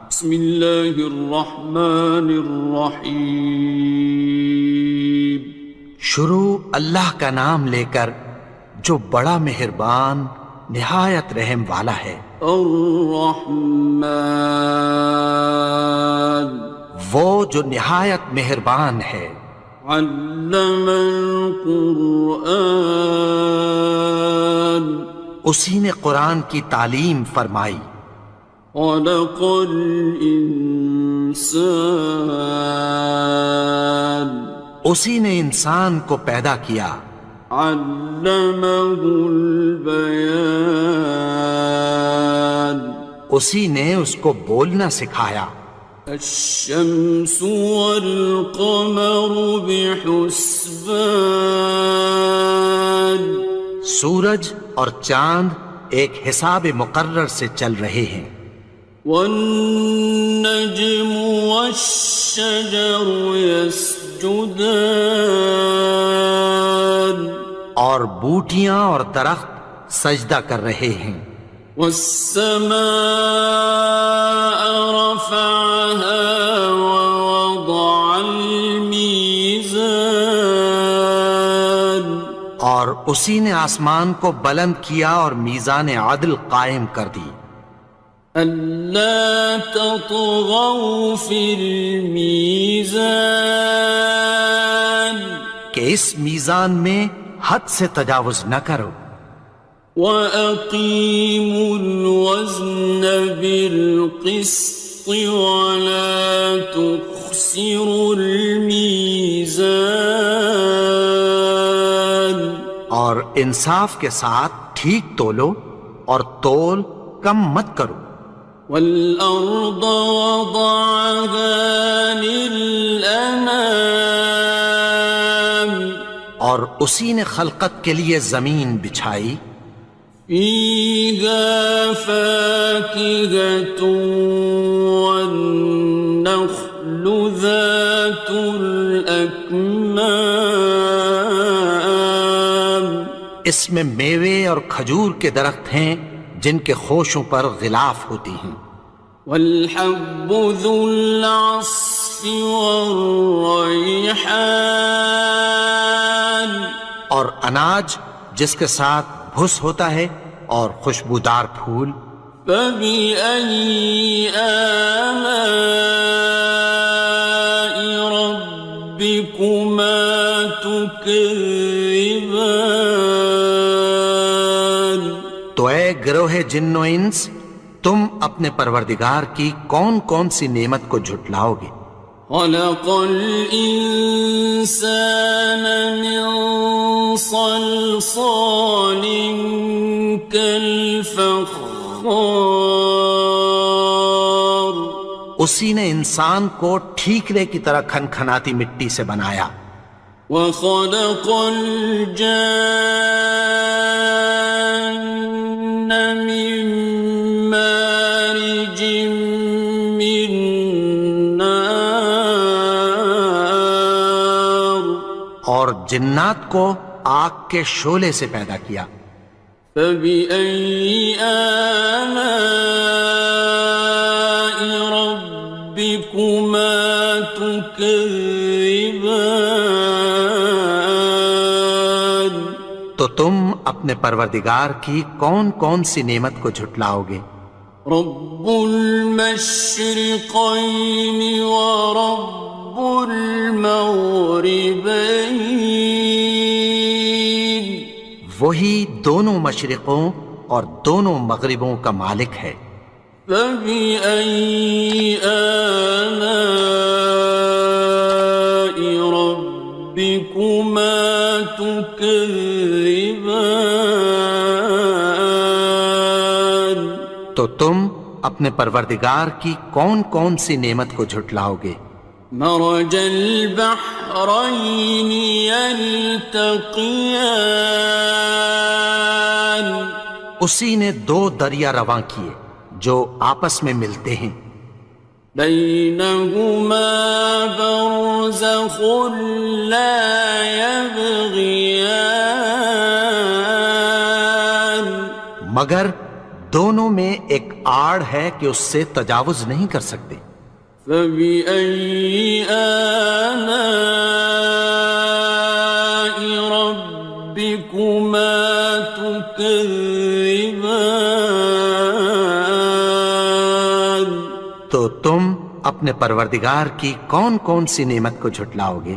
بسم اللہ الرحمن الرحیم۔ شروع اللہ کا نام لے کر جو بڑا مہربان نہایت رحم والا ہے۔ الرحمن، وہ جو نہایت مہربان ہے۔ علم القرآن، اسی نے قرآن کی تعلیم فرمائی۔ خلق الانسان، اسی نے انسان کو پیدا کیا۔ علمہ البیان، اسی نے اس کو بولنا سکھایا۔ الشمس والقمر بحسبان، سورج اور چاند ایک حساب مقرر سے چل رہے ہیں۔ والنجم والشجر يسجدان، اور بوٹیاں اور درخت سجدہ کر رہے ہیں۔ والسماء رفعها ووضع الميزان، اور اسی نے آسمان کو بلند کیا اور میزان عدل قائم کر دی۔ ألا تطغوا في الميزان، کہ اس میزان میں حد سے تجاوز نہ کرو۔ وَأَقِيمُوا الْوَزْنَ بِالْقِسْطِ وَلَا تُخْسِرُوا الْمِيزَانَ، اور انصاف کے ساتھ ٹھیک تولو اور تول کم مت کرو۔ وَالْأَرْضَ وَضَعَهَا لِلْأَنَامِ، اور اسی نے خلقت کے لیے زمین بچھائی۔ فِيهَا فَاكِهَةٌ وَالنَّخْلُ ذَاتُ الْأَكْمَامِ، اس میں میوے اور کھجور کے درخت ہیں جن کے خوشوں پر غلاف ہوتی ہیں۔ وَالْحَبُّ ذُو الْعَصْفِ وَالرَّيْحَانِ، اور اناج جس کے ساتھ بھس ہوتا ہے اور خوشبودار پھول۔ فَبِأَيِّ آلَاءِ رَبِّكُمَا تُكَذِّبَانِ، تو اے گروہ جن و انس، تم اپنے پروردگار کی کون کون سی نعمت کو جھٹلاؤ گے؟ خَلَقَ الْإِنسَانَ مِنْ صَلْصَالٍ كَالْفَخَّارِ، اسی نے انسان کو ٹھیکرے کی طرح کھنکھناتی مٹی سے بنایا۔ وَخَلَقَ الْجَانَّ مِن مَّارِجٍ مِّن نَّارٍ، اور جنات کو آگ کے شعلے سے پیدا کیا۔ فَبِأَيِّ آلَاءِ رَبِّكُمَا تُكَذِّبَانِ، تو تم اپنے پروردگار کی کون کون سی نعمت کو جھٹلاؤ گے؟ رب المشرقین ورب المغربین، وہی دونوں مشرقوں اور دونوں مغربوں کا مالک ہے۔ فَبِأَيِّ آلَاءِ رَبِّكُمَا تُكَذِّبَانِ، تو تم اپنے پروردگار کی کون کون سی نعمت کو جھٹلاؤ گے؟ مرج البحرین یلتقیان، اسی نے دو دریا رواں کیے جو آپس میں ملتے ہیں۔ بینہما برزخ لا یبغیان، مگر دونوں میں ایک آڑ ہے کہ اس سے تجاوز نہیں کر سکتے۔ فبأي آلاء ربكما تكذبان؟ تو تم اپنے پروردگار کی کون کون سی نعمت کو جھٹلاؤ گے؟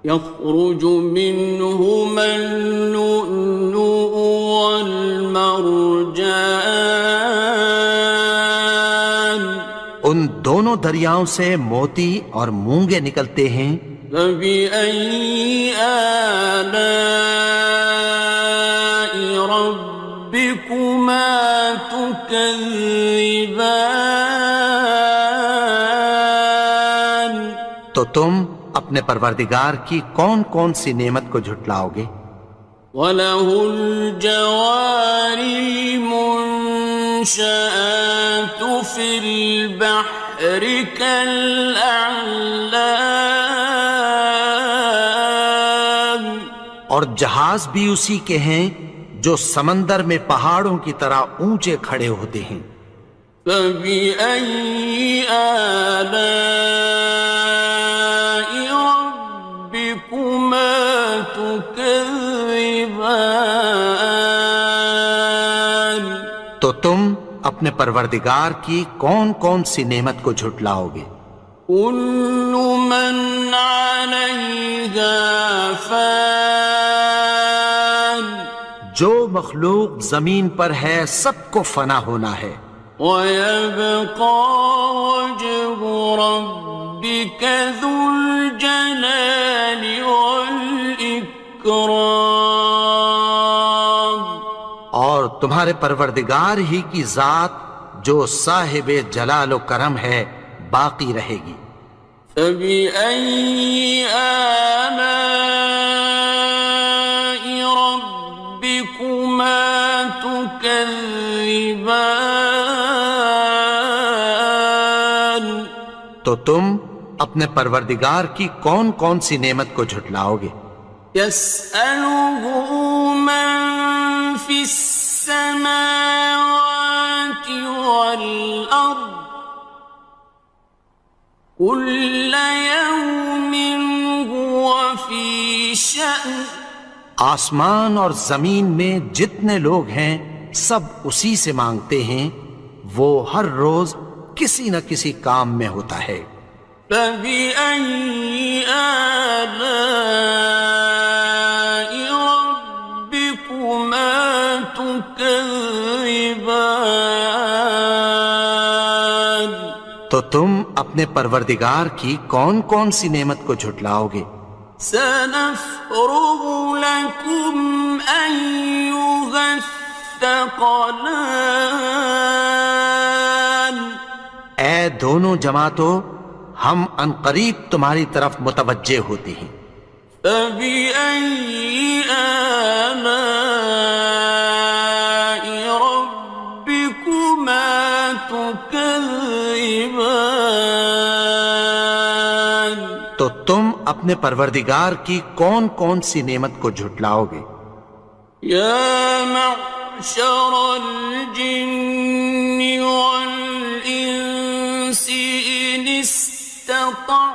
يخرج منهما اللؤلؤ والمرجان ان دونوں دریاؤں سے موتی اور مونگے نکلتے ہیں۔ فبأي آلاء ربكما تكذبان؟ تو تم اپنے پروردگار کی کون کون سی نعمت کو جھٹلاؤ گے؟ وَلَهُ الْجَوَارِ الْمُنشَآتُ فِي الْبَحْرِ كَالْأَعْلَامِ، اور جہاز بھی اسی کے ہیں جو سمندر میں پہاڑوں کی طرح اونچے کھڑے ہوتے ہیں۔ فَبِأَيِّ آلَاءِ رَبِّكُمَا تُكَذِّبَانِ؟ تو تم اپنے پروردگار کی کون کون سی نعمت کو جھٹلاؤ گے؟ كُلُّ مَنْ عَلَيْهَا فَانٍ، جو مخلوق زمین پر ہے سب کو فنا ہونا ہے۔ وَيَبْقَى وَجْهُ رَبِّكَ ذُو الْجَلَالِ وَالْإِكْرَامِ، اور تمہارے پروردگار ہی کی ذات جو صاحب جلال و کرم ہے باقی رہے گی۔ فَبِأَيِّ آلَاءِ رَبِّكُمَا تُكَذِّبَانِ؟ تو تم اپنے پروردگار کی کون کون سی نعمت کو جھٹلاؤ گے؟ يَسْأَلُهُ مَن فِي السَّمَاوَاتِ وَالْأَرْضِ كُلَّ يَوْمٍ هُوَ فِي شَأْنٍ، آسمان اور زمین میں جتنے لوگ ہیں سب اسی سے مانگتے ہیں، وہ ہر روز کسی نہ کسی کام میں ہوتا ہے۔ فَبِأَيِّ آلَاءِ رَبِّكُمَا تُكَذِّبَانِ؟ تو تم اپنے پروردگار کی کون کون سی نعمت کو جھٹلاؤ گے؟ سَنَفْرُغُ لَكُمْ أَيُّهَ الثَّقَلَانِ، اے دونوں جماعتوں، ہم عنقریب تمہاری طرف متوجہ ہوتے ہیں۔ فَبِأَيِّ آلَاءِ رَبِّكُمَا تُكَذِّبَانِ؟ تو تم اپنے پروردگار کی کون کون سی نعمت کو جھٹلاؤ گے؟ يَا مَعْشَرَ الْجِنِّ وَالْإِنسِ إِنِ اسْتَطَعْتُمْ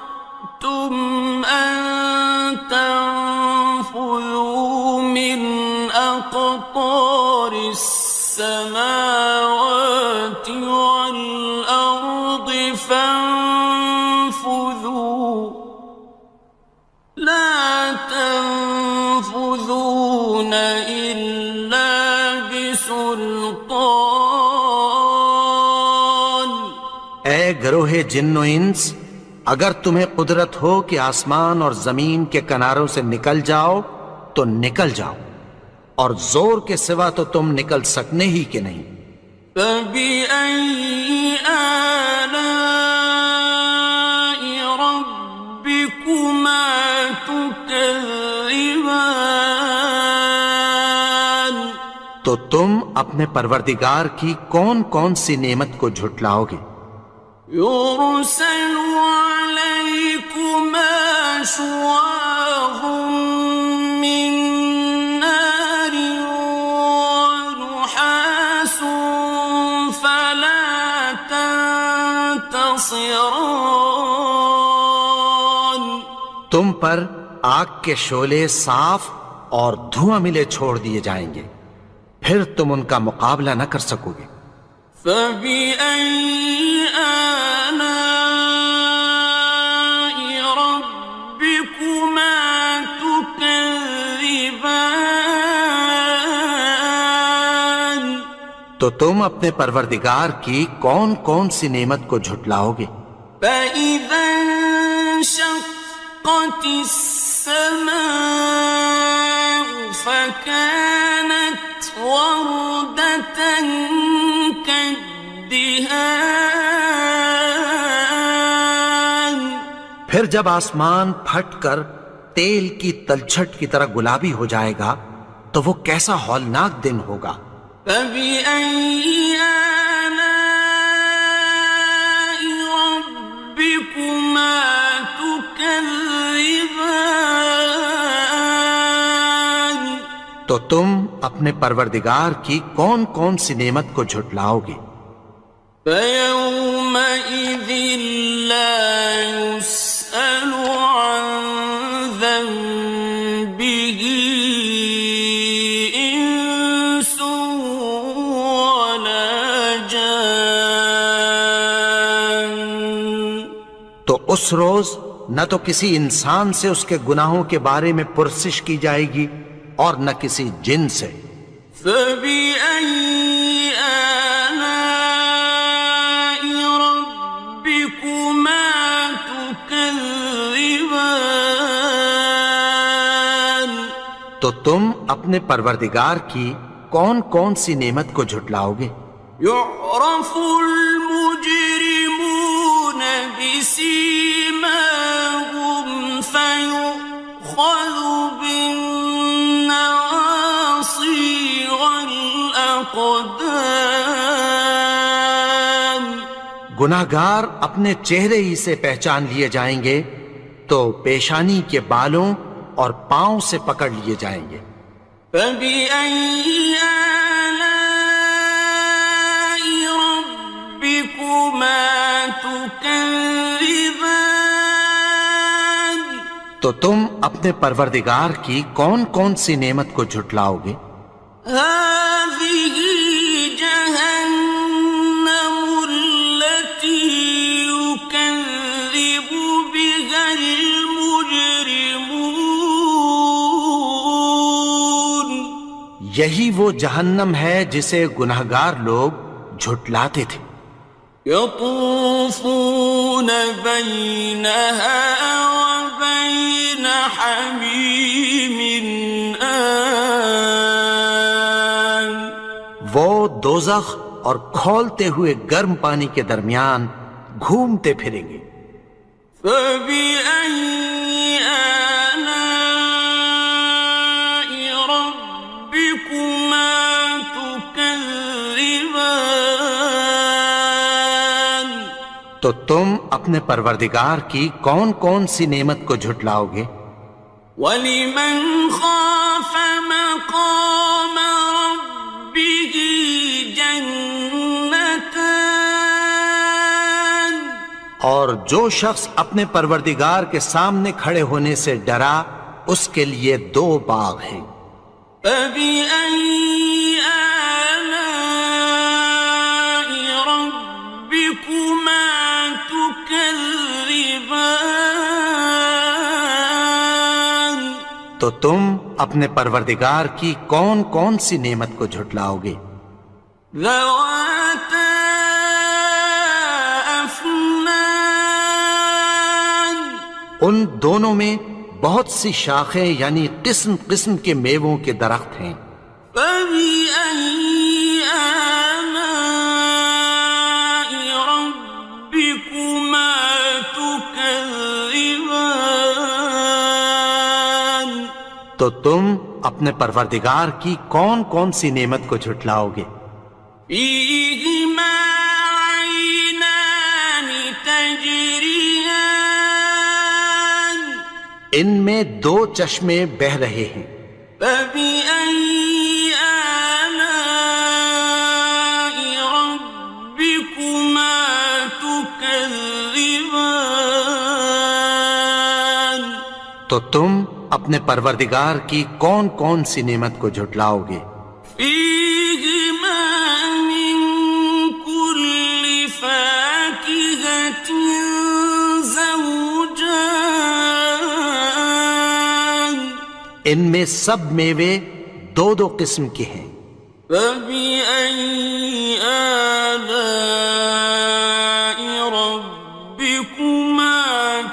أَن تَنفُذُوا مِنْ أَقْطَارِ السَّمَاوَاتِ وَالْأَرْضِ فَانفُذُوا لَا تَنفُذُونَ إِلَّا بِسُلْطَانٍ۔ اے گروہ جن و انس، اگر تمہیں قدرت ہو کہ آسمان اور زمین کے کناروں سے نکل جاؤ تو نکل جاؤ، اور زور کے سوا تو تم نکل سکنے ہی کہ نہیں۔ فَبِأَيِّ آلَاءِ رَبِّكُمَا تُكَذِّبَانِ؟ تو تم اپنے پروردگار کی کون کون سی نعمت کو جھٹلاؤ گے؟ يُرْسَلُ عَلَيْكُمَا شُوَاظٌ مِّن نَّارٍ وَنُحَاسٌ فَلَا خاسران. تم پر آگ کے شعلے صاف اور دھواں ملے چھوڑ دیے جائیں گے، پھر تم ان کا مقابلہ نہ کر سکو گے۔ فَبِأَيِّ آلَاءِ رَبِّكُمَا تُكَذِّبَانِ؟ تو تم اپنے پروردگار کی کون کون سی نعمت کو جھٹلاؤ گے؟ فَإِذَا انشَقَّتِ السَّمَاءُ فَكَانَتْ وَرْدَةً كَالدِّهَانِ. پھر جب آسمان پھٹ کر تیل کی تلچھٹ کی طرح گلابی ہو جائے گا تو وہ کیسا ہولناک دن ہوگا۔ فَبِأَيِّ آلَاءِ رَبِّكُمَا تُكَذِّبَانِ؟ تو تم اپنے پروردگار کی کون کون سی نعمت کو جھٹلاؤ گے؟ فَيَوْمَئِذٍ لَا يُسْأَلُ عَنْ ذَنبِهِ إِنسٌ وَلَا جَانٌ. تو اس روز نہ تو کسی انسان سے اس کے گناہوں کے بارے میں پرسش کی جائے گی اور نہ کسی جن سے۔ فَبِأَيِّ آلَاءِ رَبِّكُمَا تُكَذِّبَانِ؟ تو تم اپنے پروردگار کی کون کون سی نعمت کو جھٹلاؤ گے؟ يُعْرَفُ الْمُجْرِمُونَ بِسِيمَاهُمْ فَيُؤْخَذُ بِالنَّوَاصِي وَالْأَقْدَامِ. گناہگار اپنے چہرے ہی سے پہچان لیے جائیں گے تو پیشانی کے بالوں اور پاؤں سے پکڑ لیے جائیں گے۔ فَبِأَيِّ آلَاءِ رَبِّكُمَا تُكَذِّبَانِ؟ تو تم اپنے پروردگار کی کون کون سی نعمت کو جھٹلاؤ گے؟ هَٰذِهِ جَهَنَّمُ الَّتِي يُكَذِّبُ بِهَا الْمُجْرِمُونَ. یہی وہ جہنم ہے جسے گناہگار لوگ جھٹلاتے تھے۔ يَطُوفُونَ بَيْنَهَا وَبَيْنَ حَمِيمٍ آنٍ. وہ دوزخ اور کھولتے ہوئے گرم پانی کے درمیان گھومتے پھریں گے۔ فَبِأَيِّ آلَاءِ رَبِّكُمَا تُكَذِّبَانِ؟ تو تم اپنے پروردگار کی کون کون سی نعمت کو جھٹلاؤ گے؟ وَلِمَنْ خَافَ مَقَامَ رَبِّهِ جَنَّتَانِ. اور جو شخص اپنے پروردگار کے سامنے کھڑے ہونے سے ڈرا اس کے لیے دو باغ ہیں۔ فَبِأَيِّ آلَاءِ رَبِّكُمَا تُكَذِّبَانِ؟ تو تم اپنے پروردگار کی کون کون سی نعمت کو جھٹلاؤ گے؟ ذَوَاتَا أَفْنَانٍ. ان دونوں میں بہت سی شاخیں یعنی قسم قسم کے میووں کے درخت ہیں۔ فَبِأَيِّ آلَاءِ رَبِّكُمَا تُكَذِّبَانِ؟ تو تم اپنے پروردگار کی کون کون سی نعمت کو جھٹلاؤ گے؟ فِيهِمَا عَيْنَانِ تَجْرِيَانِ. ان میں دو چشمے بہہ رہے ہیں۔ فَبِأَيِّ آلَاءِ رَبِّكُمَا تُكَذِّبَانِ؟ تكذبان تو تم اپنے پروردگار کی کون کون سی نعمت کو جھٹلاؤ گے؟ فيهما من كل فاكهة زوجان ان میں سب میوے دو دو قسم کے ہیں۔ فبأي آلاء ربكما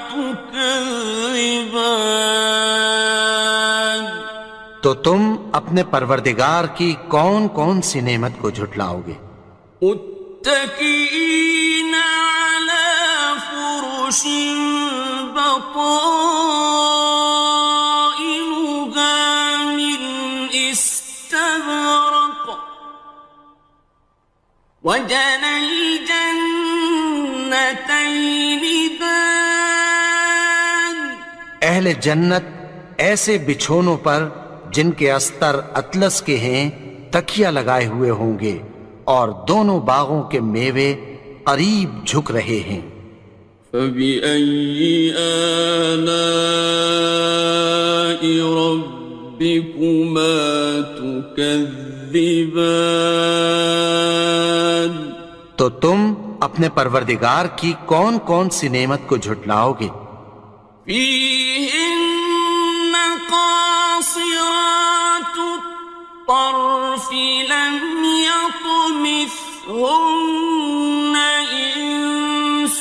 تكذبان تو تم اپنے پروردگار کی کون کون سی نعمت کو جھٹلاؤ گے؟ متكئين على فرش بطائنها من استبرق وجنى الجنتين دان اہل جنت ایسے بچھونوں پر جن کے استر اطلس کے ہیں تکیہ لگائے ہوئے ہوں گے، اور دونوں باغوں کے میوے قریب جھک رہے ہیں۔ فبأي آلاء ربكما تكذبان تو تم اپنے پروردگار کی کون کون سی نعمت کو جھٹلاؤ گے؟ فيهن قاصرات الطرف لم يطمثهن إنس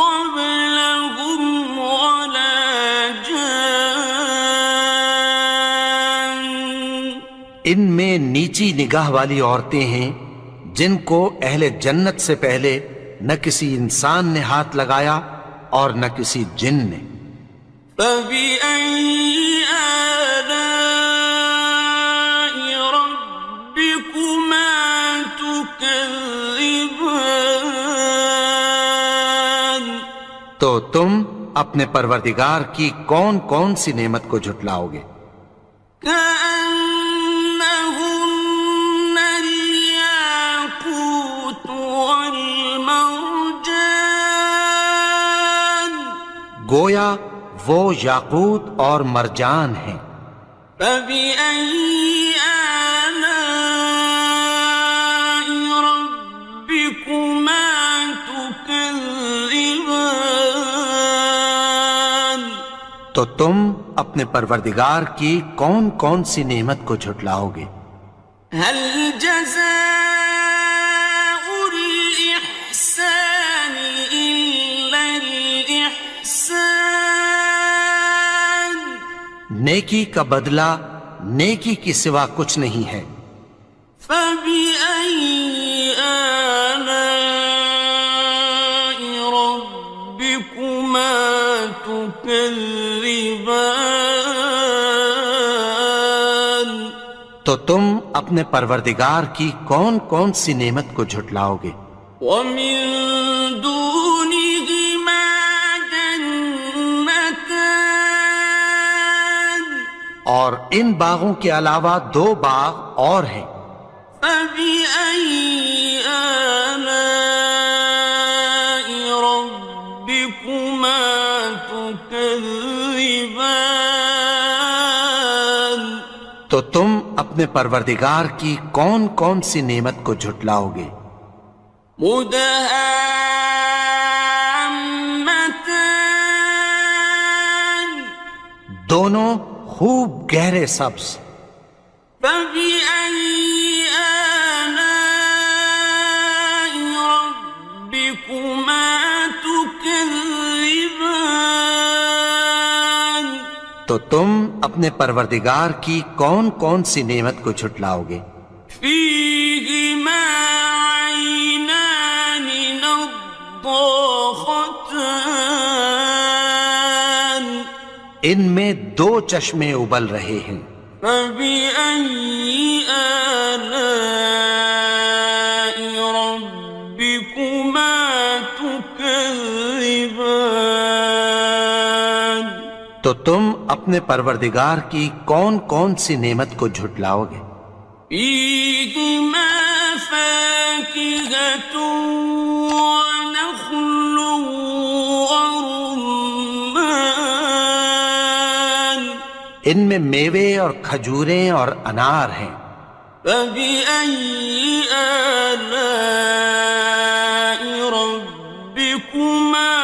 قبلهم ولا جان ان میں نیچی نگاہ والی عورتیں ہیں جن کو اہل جنت سے پہلے نہ کسی انسان نے ہاتھ لگایا اور نہ کسی جن نے۔ فبأي آلاء ربكما تكذبان تو تم اپنے پروردگار کی کون کون سی نعمت کو جھٹلاؤ گے؟ كأنهن الياقوت والمرجان گویا وہ یاقوت اور مرجان ہیں۔ فبأي آلاء ربكما تكذبان تو تم اپنے پروردگار کی کون کون سی نعمت کو جھٹلاؤ گے؟ هل جزاء الإحسان إلا الإحسان نیکی کا بدلہ نیکی کی سوا کچھ نہیں ہے۔ فبأي آلاء ربكما تكذبان تو تم اپنے پروردگار کی کون کون سی نعمت کو جھٹلاؤ گے؟ ومن دونهما جنتان اور ان باغوں کے علاوہ دو باغ اور ہیں۔ فبأي آلاء ربكما تكذبان تو تم اپنے پروردگار کی کون کون سی نعمت کو جھٹلاؤ گے؟ مدهامتان دونوں خوب گہرے سبز۔ فبأي آلاء ربكما تكذبان تو تم اپنے پروردگار کی کون کون سی نعمت کو جھٹلاؤ گے؟ فيهما عينان نضاختان ان میں دو چشمے ابل رہے ہیں۔ فبأي آلاء ربكما تكذبان تو تم اپنے پروردگار کی کون کون سی نعمت کو جھٹلاؤ گے؟ فيهما فاكهة ونخل ان میں میوے اور کھجوریں اور انار ہیں۔ فبأي آلاء ربكما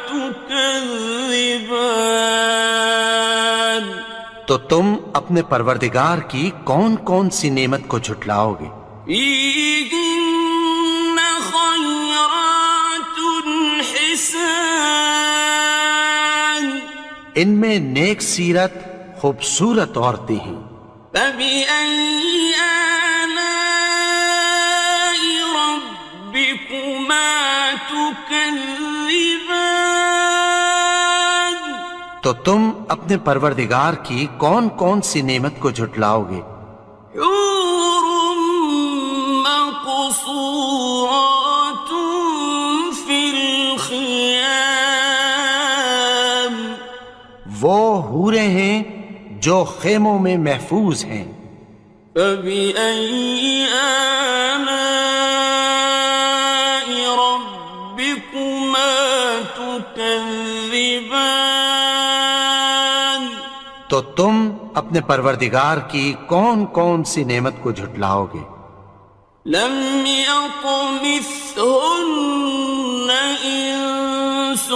تكذبان؟ تو تم اپنے پروردگار کی کون کون سی نعمت کو جھٹلاؤ گے؟ فيهن خيرات حسان، ان میں نیک سیرت خوبصورت عورتیں ہیں۔ فبأي آلاء ربكما تكذبان؟ تو تم اپنے پروردگار کی کون کون سی نعمت کو جھٹلاؤ گے؟ حور مقصورات في الخيام، وہ حوریں ہیں جو خیموں میں محفوظ ہیں۔ فبأي آلاء ربكما تكذبان؟ تو تم اپنے پروردگار کی کون کون سی نعمت کو جھٹلاؤ گے؟ لم يطمثهن إنس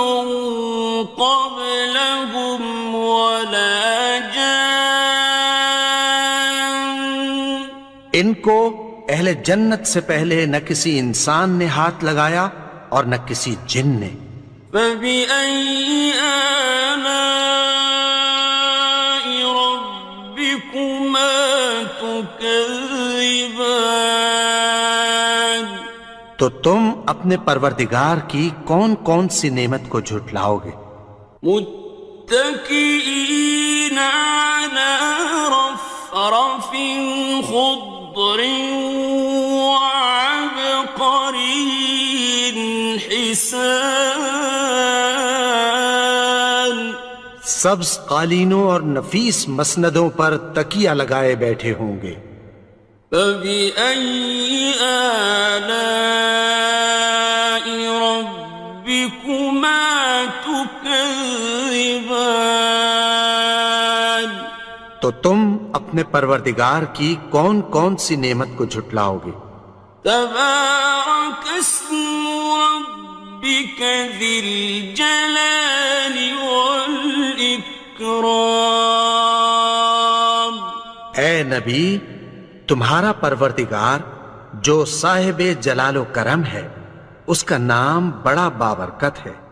قبلهم ولا جان، ان کو اہل جنت سے پہلے نہ کسی انسان نے ہاتھ لگایا اور نہ کسی جن نے۔ فبأي آلاء ربكما تكذبان؟ تو تم اپنے پروردگار کی کون کون سی نعمت کو جھٹلاؤ گے؟ متكئين على رفرف خضر وعبقري حسان، سبز قالینوں اور نفیس مسندوں پر تکیہ لگائے بیٹھے ہوں گے۔ فبأي آلاء ربكما تكذبان؟ تو تم اپنے پروردگار کی کون کون سی نعمت کو جھٹلاؤ گے؟ تبارك اسم ربك ذي الجلال والإكرام۔ اے نبی، تمہارا پروردگار جو صاحب جلال و کرم ہے، اس کا نام بڑا بابرکت ہے۔